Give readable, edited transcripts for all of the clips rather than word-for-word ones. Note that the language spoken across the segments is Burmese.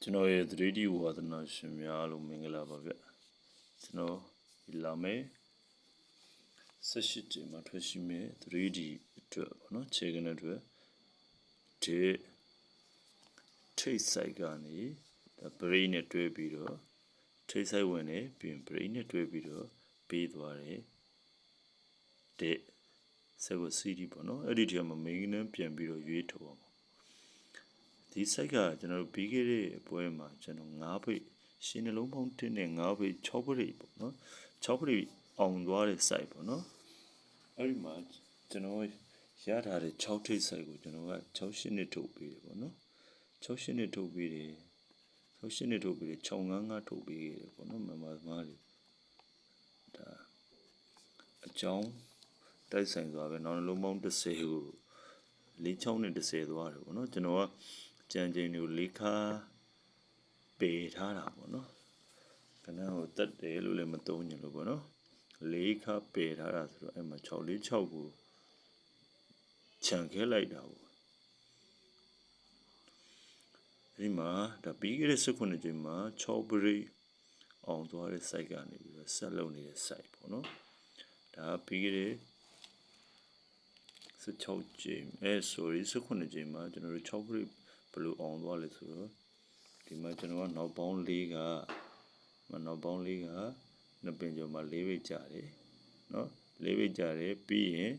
ကျွန်တော်ရဲ့ 3D ဝါသနာရှင်များအားလုံးမင်္ဂလာပါဗျကျွန်တော်ဒီလာမယ်18ကြိမ်မှာထွက်ရှိမယ် 3D အတွက်ပေါ့နော်ခြေကနေအတွက်ဒီထိတ်ဆိုင်ကနေဒါ brain နဲ့တွဲပြီးတော့ထိတ်ဆိုင်ဝင်နေပြီး brain နဲ့တွဲပြီးတော့ပေးသွားတယ်ဒီဆက်ကို CD ပေါ့နော်အဲ့ဒီထဲမှာ main နဲ့ပြန်ပြီးတော့ရွေးထုတ်အောင်ဒီ site ကကျွန်တော်တို့ပြီးခဲ့တဲ့အပွဲမှာကျွန်တော်9ဖိတ်ရှင်းနှလုံးပေါင်း1နဲ့9ဖိတ်6ဖိတ်ပေါ့နော်6ဖိတ်အောင်သွားတဲ့ site ပေါ့နော်အဲ့ဒီမှာကျွန်တော်ရထားတဲ့6ထိတ် site ကိုကျွန်တော်က68နှစ်ထုတ်ပေးတယ်ပေါ့နော်68နှစ်ထုတ်ပေးတယ်68နှစ်ထုတ်ပေးတယ်655ထုတ်ပေးခဲ့တယ်ပေါ့နော်မမသမားတွေဒါအကြောင်းတိုက်ဆိုင်သွားပဲနောက်နှလုံးပေါင်း10ကို46နဲ့10သွားတယ်ပေါ့နော်ကျွန်တော်ကကြံချိန်တွေကို၄ခါပေထားတာပေါ့နော်ခဏကိုတက်တယ်လို့လည်းမသုံးညလို့ပေါ့နော်၄ခါပေထားတာဆိုတော့အဲ့မှာ646ကိုခြံခဲလိုက်တာပေါ့ဒီမှာဒါပြီးခဲ့တဲ့19ကြိမ်မှာ6 break အောင်သွားတဲ့ site ကနေပြီးတော့ဆက်လုပ်နေတဲ့ site ပေါ့နော်ဒါပြီးခဲ့တဲ့16ကြိမ်sorry 19ကြိမ်မှာကျွန်တော်တို့6 break ဘယ်လိုအောင်သွားလဲဆိုတော့ဒီမှာကျွန်တော်ကနောက်ပေါင်း4ကနောက်ပေါင်း4ကနှစ်ပင်ကျော်မှာ4ပိတ်ကြတယ်เนาะ4ပိတ်ကြတယ်ပြီးရင်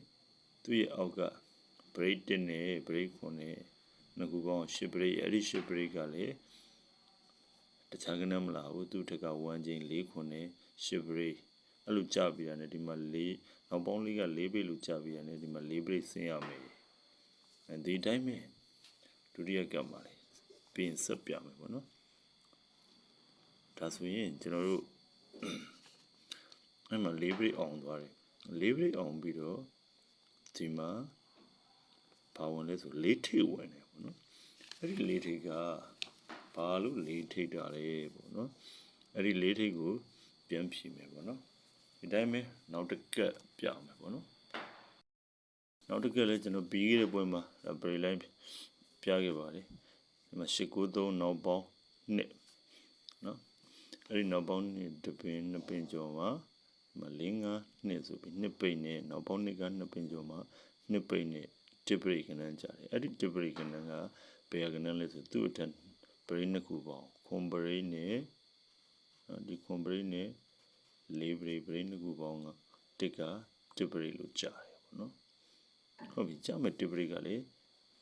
သူ့ရဲ့အောက်က break 1နဲ့ break 9နဲ့နှစ်ခုပေါင်း10 break အဲ့ဒီ10 break ကလည်းတခြားကနေမလာဘူးသူ့ထက်က1ချိန်4ခုနဲ့10 break အဲ့လိုကြပြီးတာနဲ့ဒီမှာ4နောက်ပေါင်း4က4ပိတ်လို့ကြပြီးတာနဲ့ဒီမှာ4 break ဆင်းရမယ်ဒီတိုင်းပဲဒုတိယကပ်မှာလေပြင်ဆက်ပြမယ်ပေါ့နော်ဒါဆိုရင်ကျွန်တော်တို့အဲ့မှာ4 break အောင်သွားတယ်4 break အောင်ပြီးတော့ဒီမှာဘာဝင်လဲဆို4ထိပ်ဝင်တယ်ပေါ့နော်အဲ့ဒီ4ထိပ်ကဘာလို့4ထိပ်တာလဲပေါ့နော်အဲ့ဒီ4ထိပ်ကိုပြန်ဖြည့်မယ်ပေါ့နော်ဒီတိုင်းပဲနောက်တစ်ကက်ပြမယ်ပေါ့နော်နောက်တစ်ကက်လည်းကျွန်တော်ပြီးခဲ့တဲ့ပွဲမှာ break line ပြခဲ့ပါတယ်ဒီမှာ893နောက်ပေါင်း2နော်အဲ့ဒီနောက်ပေါင်း2တပင်2ပင်ကျော်မှာဒီမှာ4 5 2ဆိုပြီး2ပိတ်နဲ့နောက်ပေါင်း2က2ပင်ကျော်မှာ2ပိတ်နဲ့တစ်ပရိကနန်းကြတယ်အဲ့ဒီတစ်ပရိကနန်းကဘယ်ကနန်းလဲဆိုသူ့အထက်ပရိနှစ်ခုပေါင်းခွန်ပရိနဲ့ဒီခွန်ပရိနဲ့လေးပရိနှစ်ခုပေါင်းကတစ်ကတစ်ပရိလို့ကြားတယ်ပေါ့နော်ဟုတ်ပြီကြားမယ်တစ်ပရိကလေ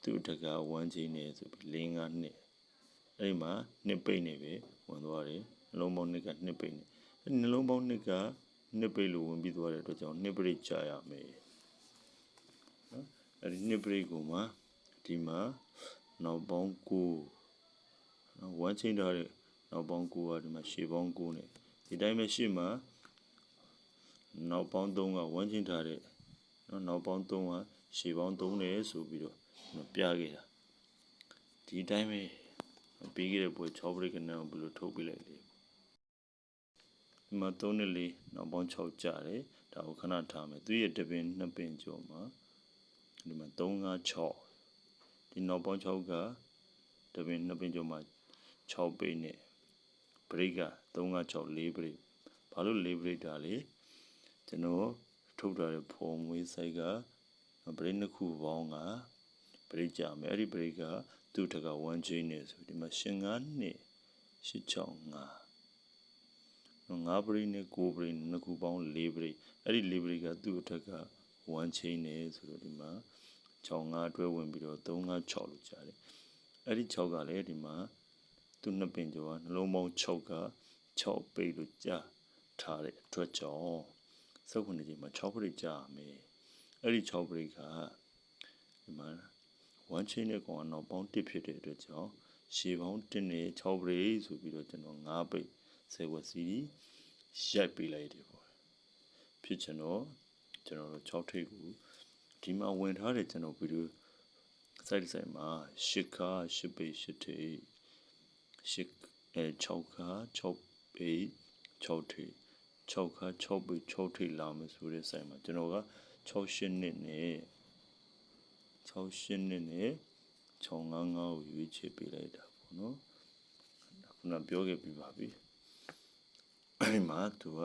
သူ့အထက်က1ချိန်နဲ့ဆိုပြီး4 5 2အဲ့ဒီမှာ2ပိတ်နဲ့ပဲဝင်သွားတယ်နှလုံးပေါင်း2က2ပိတ်နဲ့အဲ့နှလုံးပေါင်း2က2ပိတ်လို့ဝင်ပြီးသွားတဲ့အတွက်ကြောင့်2ပရိကြားရမယ်နော်အဲ့ဒီ2ပရိကိုမှဒီမှာနောက်ပေါင်း9နော်1ချိန်ထားတဲ့နောက်ပေါင်း9ကဒီမှာရှေ့ပေါင်း9နဲ့ဒီတိုင်းပဲရှေ့မှာနောက်ပေါင်း3က1ချိန်ထားတဲ့နော်နောက်ပေါင်း3ကရှေ့ပေါင်း3နဲ့ဆိုပြီးတော့ပြခဲ့တာဒီတိုင်းပဲပြီးခဲ့တဲ့ပွဲ6 break နဲ့ဘယ်လိုထုတ်ပြလိုက်လဲဒီမှာ3နဲ့4နောက်ပေါင်း6ကြတယ်ဒါကိုခဏထားမယ်သူရဲ့တပင်2ပင်ကျော်မှာဒီမှာ3 5 6ဒီနောက်ပေါင်း6ကတပင်2ပင်ကျော်မှာ6ပိတ်နဲ့ break က3 5 6 4 break ဘာလို့4 break တာလဲကျွန်တော်ထုတ်ထားတဲ့ဖော်မွေး site က break နှစ်ခုပေါင်းက break ကြမယ်အဲ့ဒီ break ကသူ့ထက်က1 chain နဲ့ဆိုဒီမှာ8 5နဲ့8 6 5 break နဲ့9 break နှစ်ခုပေါင်း4 break အဲ့ဒီ4 break ကသူ့အထက်က1 chain နဲ့ဆိုတော့ဒီမှာ6 5တွဲဝင်ပြီးတော့3 5 6လို့ကြားတယ်အဲ့ဒီ6ကလည်းဒီမှာသူ့နှစ်ပင်ကျော်ကနှလုံးပေါင်း6က6ပိတ်လို့ကြားထားတဲ့အတွက်ကြောင့်19ကြိမ်မှာ6 break ကြားရမယ်အဲ့ဒီ6 break ကဒီမှာ1 chain နဲ့ကောင်ကနောက်ပေါင်း1ဖြစ်တဲ့အတွက်ကြောင့်ရှေ့ပေါင်း1နဲ့6 break ဆိုပြီးတော့ကျွန်တော်9ပိတ်10ဝက်စီရိုက်ပေးလိုက်တယ်ပေါ့ဖြစ်ကျွန်တော်တို့6ထိပ်ကိုဒီမှာဝင်ထားတဲ့ကျွန်တော်ဗီဒီယိုစိုက်မှာ10ခါ10ပိတ်10ထိပ်6ခါ6ပိတ်6ထိပ်6ခါ6ပိတ်6ထိပ်လာမယ်ဆိုတဲ့ဆိုင်မှာကျွန်တော်က68နှစ်နဲ့68နှစ်နဲ့655ကိုရွေးချယ်ပေးလိုက်တာပေါ့နော် ခုနပြောခဲ့ပြီးပါပြီအဲ့ဒီမှာသူက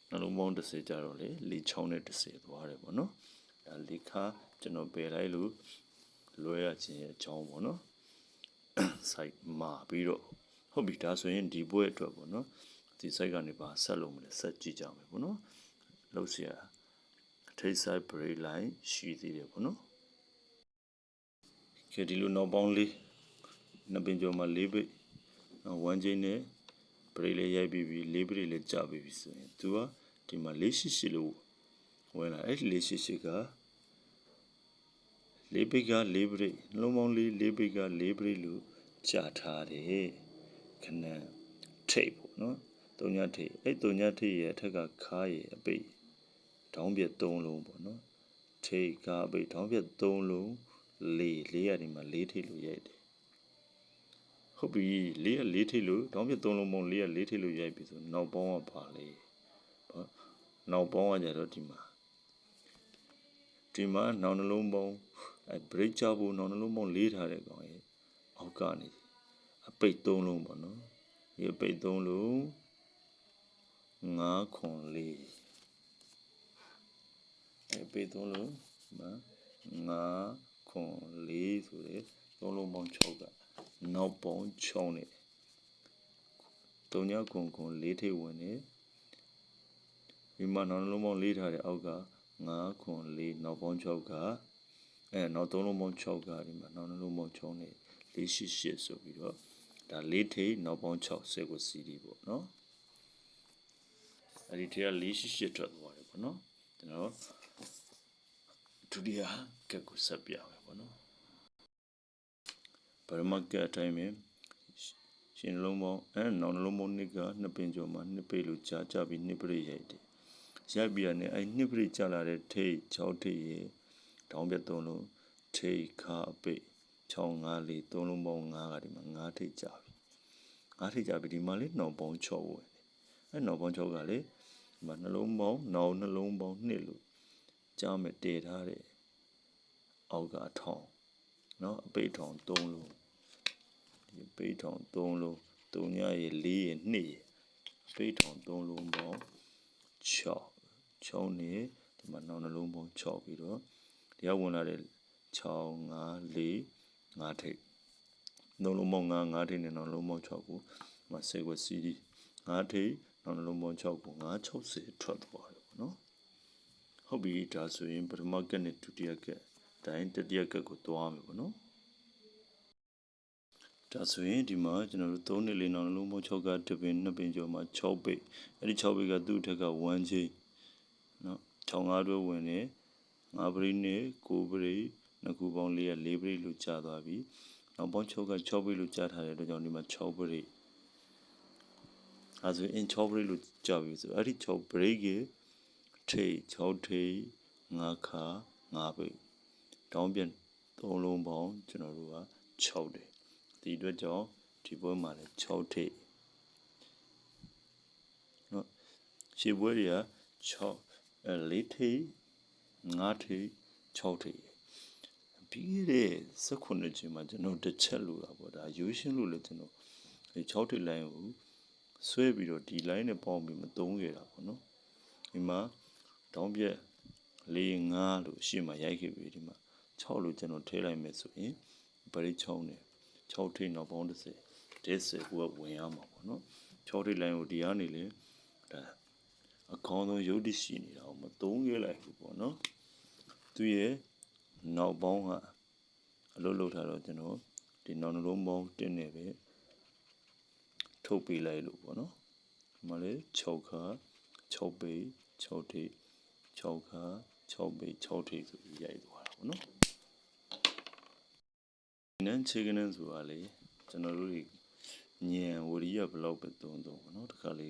နှလုံးပေါင်း30ကြတော့လေ၄ချောင်းနဲ့30သွားတယ်ပေါ့နော်ဒါလေးခါကျွန်တော်ပယ်လိုက်လို့လွဲရခြင်းရဲ့အကြောင်းပေါ့နော် site မှာပြီးတော့ဟုတ်ပြီဒါဆိုရင်ဒီဘွဲအတွက်ပေါ့နော်ဒီ site ကနေပါဆက်လို့မလဲဆက်ကြည့်ကြမယ်ပေါ့နော်လောက်เสียထိပ် site break line ရှိသေးတယ်ပေါ့နော်ခေဒီလိုနောက်ပေါင်းလေးနှစ်ပင်ကျော်မှာ၄ပိတ်1ချိန်နဲ့ break လေးရိုက်ပြီးပြီ၄ပိတ်လေးကြာပြီးပြီဆိုရင်သူကဒီမှာ488လို့ဝင်လာအဲ့488က၄ပိတ်က၄ပိတ်နှလုံးပေါင်း၄ပိတ်က၄ပိတ်လို့ကြာထားတယ်ခဏထိပ်ပေါ့နော်တုံညထိပ်အဲ့တုံညထိပ်ရဲ့အထက်ကခါးရဲ့အပိတ်ထောင်းပြက်3လုံးပေါ့နော်ထိပ်ကားအပိတ်ထောင်းပြက်3လုံး၄ရဒီမှာ၄ထိပ်လို့ရိုက်တယ်ဟုတ်ပြီ၄ထိပ်လို့ထောင်းပြက်3လုံးပေါင်း၄ထိပ်လို့ရိုက်ပြီဆိုနောက်ပေါင်းကပါလေနောက်ပေါင်းကကြတော့ဒီမှာနောက်နှလုံးပေါင်းbreak ချဖို့နောက်နှလုံးပေါင်း၄ထားတဲ့ကောင်ရဲ့အောက်ကနေအပိတ်3လုံးပေါ့နော်ဒီအပိတ်3လုံး9ခွန်4အပိတ်3လုံး9ခွန်4ဆိုတဲ့3လုံးပေါင်း6ကနောက်ပေါင်း6နဲ့3ညခွန်4ထိပ်ဝင်နေဒီမှာနောက်နှလုံးပေါင်း4ထားတဲ့အောက်က9ခွန်4နောက်ပေါင်း6ကနောက်3လုံးပေါင်း6ကဒီမှာနောက်နှလုံးပေါင်း6နဲ့488ဆိုပြီးတော့ဒါ4ထိပ်နောက်ပေါင်း6 10ကိုစီးဒီပေါ့နော်အဲ့ဒီထဲက488ထွက်သွားတယ်ပေါ့နော်ကျွန်တော်ဒုတိယကက်ကိုဆက်ပြမယ်ပေါ့နော်ပရမကက်အတိုင်းပဲရှင်လုံးပေါင်းနောက်နှလုံးပေါင်း2က2ပင်ကျော်မှာ2ပိတ်လို့ကြာပြီး2ပိတ်ရိုက်တယ်ရိုက်ပြီးရနဲ့အဲ့2ပိတ်ကြာလာတဲ့ထိပ်6ထိပ်ရေတောင်းပြ3လုံးထိပ်ခါအပိတ်6 5 4 3လုံးပေါင်း5ကဒီမှာ5ထိပ်ကြာပြီ5ထိပ်ကြာပြီဒီမှာလေးနောက်ပေါင်း6ဝင်အဲ့နောက်ပေါင်း6ကလေဒီမှာနှလုံးပေါင်းနောက်နှလုံးပေါင်း2လို့ကြားမယ်တည်ထားတဲ့အောက်ကထောင်နော်အပိတ်ထောင်3လုံးဒီအပိတ်ထောင်3လုံး3ညရေ4ရေ2ရေအပိတ်ထောင်3လုံးပေါင်း6နဲ့ဒီမှာနောက်နှလုံးပေါင်း6ပြီးတော့ဒီကဝင်လာတဲ့6 5 4 5ထိပ်နှလုံးပေါင်း5ထိပ်နဲ့နောက်နှလုံးပေါင်း6ကိုမဆက်ကိုစီးဒီ5ထိပ်နောက်နှလုံးပေါင်း6ကို960ထွက်သွားတယ်ပေါ့နော်ဟုတ်ပြီဒါဆိုရင်ပထမကက်နဲ့ဒုတိယကက်တိုင်းတတိယကက်ကိုသွားမယ်ပေါ့နော်ဒါဆိုရင်ဒီမှာကျွန်တော်တို့3နှစ်လေးနောက်နှလုံးပေါင်း6ကတပင်2ပင်ကျော်မှာ6ပိတ်အဲ့ဒီ6ပိတ်ကသူ့အထက်က1ချိန်နော်6 5တွဲဝင်နေ5ပရိနဲ့9ပရိနှစ်ခုပေါင်း4က4ပရိလို့ကြာသွားပြီနောက်ပေါင်း6က6ပရိလို့ကြာထားတဲ့အတွက်ကြောင့်ဒီမှာ6ပရိအဲဆိုရင်6ပရိလို့ကြာပြီဆိုအဲ့ဒီ6ပရိကထိတ်6ထိတ်5ခါ5ပိတ်တောင်းပြန်3လုံးပေါင်းကျွန်တော်တို့က6တယ်ဒီအတွက်ကြောင့်ဒီဘွဲမှာလည်း6ထိပ်နော်ရှေ့ဘွဲတွေက6 4ထိပ်5ထိပ်6ထိပ်ပြီးတဲ့18ချိန်မှာကျွန်တော်တစ်ချက်လို့တာပေါ့ဒါရိုးရှင်းလို့လည်းကျွန်တော်ဒီ6ထိပ် line ကိုဆွဲပြီးတော့ဒီ line နဲ့ပေါင်းပြီးမသုံးခဲ့တာပေါ့နော်ဒီမှာတောင်းပြက်4 5လို့ရှေ့မှာရိုက်ခဲ့ပြီးဒီမှာ6လို့ကျွန်တော်ထည့်လိုက်မယ်ဆိုရင်ပရိ6နဲ့6ထိပ်နောက်ပေါင်း30ကိုဝင်ရမှာပေါ့နော်6ထိပ် line ကိုဒီကနေလေဒါအကောင်းဆုံးရုပ်တရှိနေတာကိုမသုံးခဲ့လိုက်ဘူးပေါ့နော်သူရဲ့နောက်ပေါင်းကအလုပ်လုပ်ထားတော့ကျွန်တော်ဒီနောက်နှလုံးပေါင်း1နဲ့ပဲထုတ်ပေးလိုက်လို့ပေါ့နော်ဒီမှာလေ6ခါ6ပိတ်6ထိပ်6ခါ6ပိတ်6ထိပ်ဆိုပြီးရိုက်သွားတာပေါ့နော်နန်းချေကနေဆိုတာလေကျွန်တော်တို့ညံဝရိယဘလောက်ပဲသုံးပေါ့နော်တခါလေ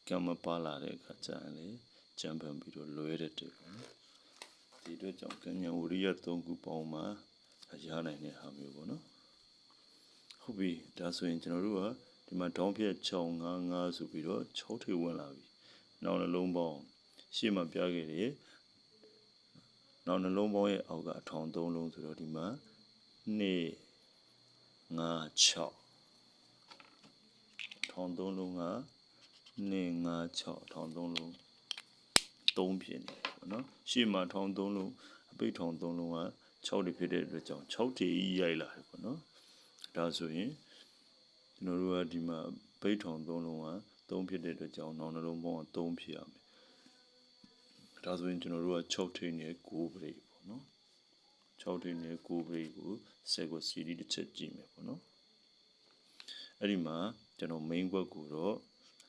ကံမပါလာတဲ့အခါကျရင်လေကြံပန်ပြီးတော့လွဲတဲ့တဲ့ပေါ့နော်ဒီအတွက်ကြောင့်ကံဉာဏ်ဝရိယ3ခုပေါင်းမှာရနိုင်တဲ့ဟာမျိုးပေါ့နော်ဟုတ်ပြီဒါဆိုရင်ကျွန်တော်တို့ကဒီမှာဒေါင်းဖြတ်655ဆိုပြီးတော့6ထိပ်ဝင်လာပြီနောက်နှလုံးပေါင်းရှေ့မှာပြခဲ့တယ်နောက်နှလုံးပေါင်းရဲ့အောက်ကအထောင်3လုံးဆိုတော့ဒီမှာ2 5 6 ထောင်သုံးလုံးက256ထောင်သုံးလုံး3ဖြစ်နေတယ်ပေါ့နော်ရှေ့မှာထောင်သုံးလုံးအပိတ်ထောင်သုံးလုံးက6တွေဖြစ်တဲ့အတွက်ကြောင့်6တွေရိုက်လာတယ်ပေါ့နော်ဒါဆိုရင်ကျွန်တော်တို့ကဒီမှာပိတ်ထောင်သုံးလုံးက3ဖြစ်တဲ့အတွက်ကြောင့်နောက်နှလုံးပေါင်းက3ဖြစ်ရမယ်ဒါဆိုရင်ကျွန်တော်တို့က6ထိန်းနဲ့9ပရိတ်ပေါ့နော်6ထိန်းနဲ့9ပရိတ်ကို10ကို CD တစ်ချက်ကြည့်မယ်ပေါ့နော်အဲ့ဒီမှာကျွန်တော် main ဘက်ကိုတော့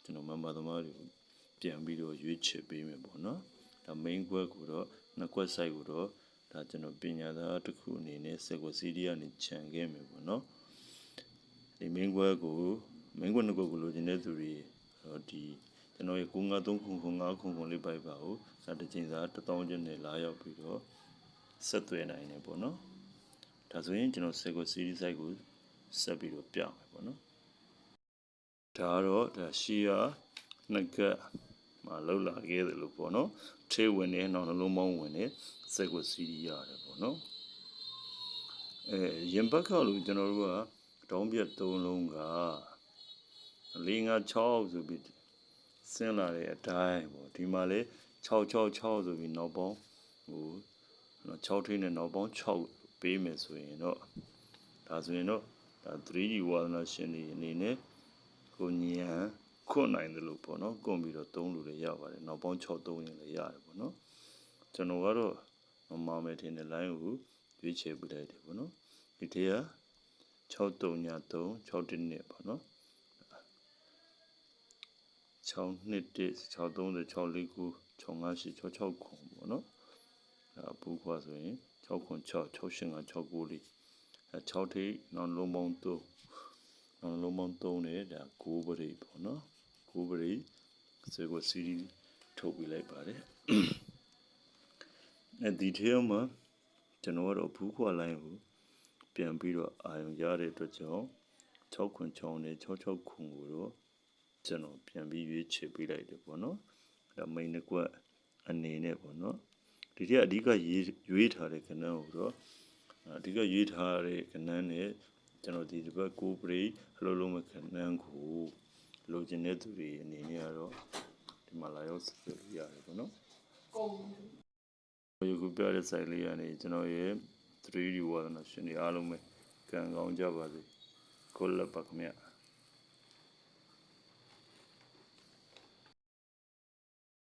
ကျွန်တော် member သမားတွေကိုပြန်ပြီးတော့ရွေးချယ်ပေးမယ်ပေါ့နော်ဒါ main ဘက်ကိုတော့နှစ်ခွက် site ကိုတော့ဒါကျွန်တော်ပညာသားတစ်ခုအနေနဲ့10ကို CD ကနေခြံခဲ့မယ်ပေါ့နော်ဒီ main ဘက်ကို main ဘက်နှစ်ခုကိုလိုချင်တဲ့သူတွေတော့ဒီကျွန်တော်ရဲ့9530900လေးပိုက်ပါကိုစတဲ့ချင်းစာ1000ကျပ်နဲ့လာရောက်ပြီးတော့ဆက်သွယ်နိုင်တယ်ပေါ့နော်ဒါဆိုရင်ကျွန်တော်10ကို series site ကိုဆက်ပြီးတော့ပြမယ်ပေါ့နော်ဒါကတော့ဒါရှီယာနှစ်ကမှာလောက်လာခဲ့တယ်လို့ပေါ့နော်ထေးဝင်နေနောက်နှလုံးပေါင်းဝင်နေ10ကို series ရတယ်ပေါ့နော်ရင်ဘက်ခောက်လို့ကျွန်တော်တို့ကတောင်းပြတ်3လုံးက456ဆိုပြီးဆင်းလာတဲ့အတိုင်းပေါ့ဒီမှာလေ666ဆိုပြီးနောက်ပေါင်းဟို6ထိန်းနဲ့နောက်ပေါင်း6ပေးမယ်ဆိုရင်တော့ဒါဆိုရင်တော့ဒါ 3D ဝါသနာရှင်တွေအနေနဲ့ကိုညံခွတ်နိုင်တယ်လို့ပေါ့နော်ကွန်ပြီးတော့3လို့လည်းရပါတယ်နောက်ပေါင်း6 3ရင်လည်းရတယ်ပေါ့နော်ကျွန်တော်ကတော့မမမယ်ထင်တဲ့ line ကိုရွေးချယ်ပြလိုက်တယ်ပေါ့နော်ဒီတည်းက6393 61နဲ့ပေါ့နော်621 630 649 658 669ပေါ့နော်ဘူးခွာဆိုရင်696 685 696အဲ6ထိပ်နောက်လုံးပေါင်း3နောက်လုံးပေါင်း3နဲ့ဒါ9ပရိတ်ပေါ့နော်9ပရိတ်ဆိုကို CD ထုတ်ပြလိုက်ပါတယ်အဲဒီထဲမှာကျွန်တော်ကတော့ဘူးခွာ line ကိုပြန်ပြီးတော့အာရုံရတဲ့အတွက်ကြောင့်696နဲ့669ကိုတော့ကျွန်တော်ပြန်ပြီးရွေးချယ်ပေးလိုက်တယ်ပေါ့နော်ဒါ main ကွက်အနေနဲ့ပေါ့နော်ဒီထဲအဓိကရွေးထားတဲ့ကဏ္ဍကိုတော့အဓိကရွေးထားတဲ့ကဏ္ဍနဲ့ကျွန်တော်ဒီဘက်ကိုပရိအလုံးလုံးမဲ့ကဏ္ဍကိုလိုချင်တဲ့သူတွေအနေနဲ့ကတော့ဒီမှာလာရောက်ဆက်သွယ်လို့ရတယ်ပေါ့နော်ယခုပြတဲ့ site လေးကနေကျွန်တော်ရဲ့ 3D ဝါသနာရှင်တွေအားလုံးပဲကံကောင်းကြပါစေကိုလပ်ပါခင်ဗျ